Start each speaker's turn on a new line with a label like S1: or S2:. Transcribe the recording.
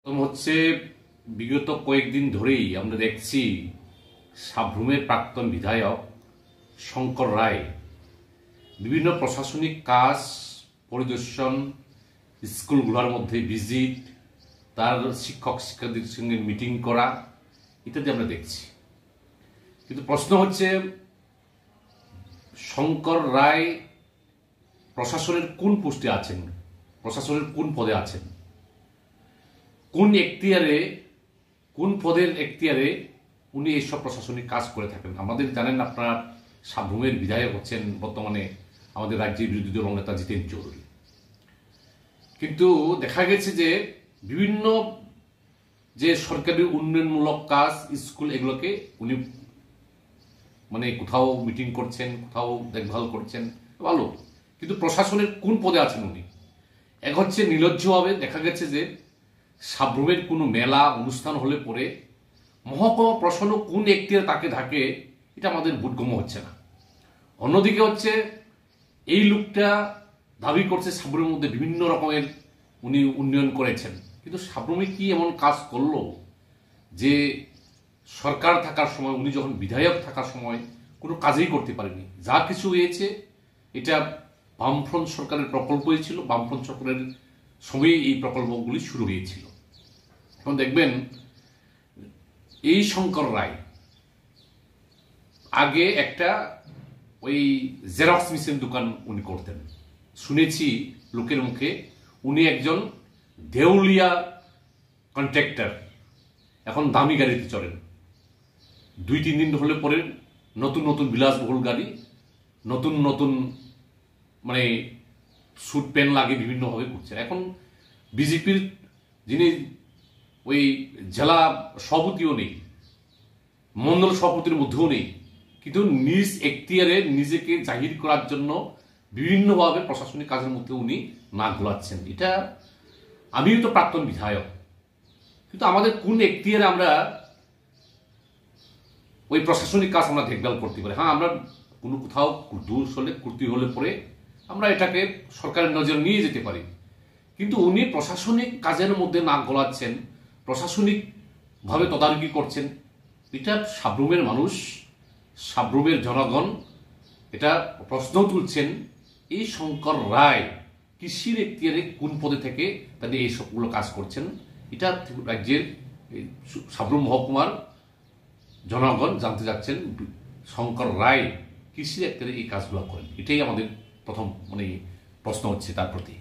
S1: হচ্ছে বিগত কয়েকদিন ধরেই আমরা দেখছি সাব্রুমের প্রাক্তন বিধায়ক শঙ্কর রায় বিভিন্ন প্রশাসনিক কাজ পরিদর্শন, স্কুলগুলোর মধ্যে ভিজিট, তার শিক্ষক শিক্ষার্থীদের সঙ্গে মিটিং করা ইত্যাদি আমরা দেখছি। কিন্তু প্রশ্ন হচ্ছে, শঙ্কর রায় প্রশাসনের কোন পোস্টে আছেন, প্রশাসনের কোন পদে আছেন, কোন এখতিয়ারে, কোন পদের এখতিয়ারে উনি এইসব প্রশাসনিক কাজ করে থাকেন? আমাদের জানেন আপনারা, সাব্রুমের বিধায়ক হচ্ছেন বর্তমানে আমাদের রাজ্যের বিরোধী দল নেতা জিতেন চৌধুরী। কিন্তু দেখা গেছে যে বিভিন্ন যে সরকারি উন্নয়নমূলক কাজ, স্কুল, এগুলোকে উনি কোথাও মিটিং করছেন, কোথাও দেখভাল করছেন, ভালো। কিন্তু প্রশাসনের কোন পদে আছেন উনি? এক হচ্ছে নির্লজ্জভাবে দেখা গেছে যে সাব্রুমের কোনো মেলা অনুষ্ঠান হলে পরে মহকুমা প্রশাসন কোন এখতিয়ার তাকে থাকে, এটা আমাদের বোধগম্য হচ্ছে না। অন্যদিকে হচ্ছে এই লোকটা দাবি করছে সাব্রুমের মধ্যে বিভিন্ন রকমের উনি উন্নয়ন করেছেন, কিন্তু সাব্রুমে কি এমন কাজ করলো যে সরকার থাকার সময়, উনি যখন বিধায়ক থাকার সময় কোনো কাজই করতে পারেনি? যা কিছু হয়েছে এটা বামফ্রন্ট সরকারের প্রকল্পই ছিল, বামফ্রন্ট সরকারের সময় এই প্রকল্পগুলি শুরু হয়েছিল। এখন দেখবেন এই শঙ্কর রায় আগে একটা ওই জেরক্স মেশিন দোকান উনি করতেন, শুনেছি লোকের মুখে উনি একজন দেউলিয়া কন্ট্রাক্টর, এখন দামি গাড়িতে চড়েন। 2-3 দিন হলে পরে নতুন নতুন বিলাসবহুল গাড়ি, নতুন নতুন স্যুট প্যান্ট লাগে, বিভিন্নভাবে ঘুরছেন। এখন বিজেপির যিনি ওই জেলা সভাপতিও নেই, মন্ডল সভাপতির মধ্যেও নেই, কিন্তু নিজ এখতিয়ারে নিজেকে জাহির করার জন্য বিভিন্নভাবে প্রশাসনিক কাজের মধ্যে উনি নাক গলাচ্ছেন। এটা, আমিও তো প্রাক্তন বিধায়ক, কিন্তু আমাদের কোন এখতিয়ারে আমরা ওই প্রশাসনিক কাজ আমরা দেখভাল করতে পারি? হ্যাঁ, আমরা কোনো কোথাও দোষ হলে, ত্রুটি হলে পরে আমরা এটাকে সরকারের নজর নিয়ে যেতে পারি, কিন্তু উনি প্রশাসনিক কাজের মধ্যে নাক গলাচ্ছেন, প্রশাসনিকভাবে তদারকি করছেন। এটা সাব্রুমের মানুষ, সাব্রুমের জনগণ এটা প্রশ্ন তুলছেন, এই শঙ্কর রায় কৃষির এখতিয়ারে কোন পদে থেকে তাদের এই সবগুলো কাজ করছেন? এটা রাজ্যের সাব্রুম মহকুমার জনগণ জানতে যাচ্ছেন, শঙ্কর রায় কৃষির এখতিয়ারে এই কাজগুলো করেন। এটাই আমাদের প্রথম প্রশ্ন হচ্ছে তার প্রতি।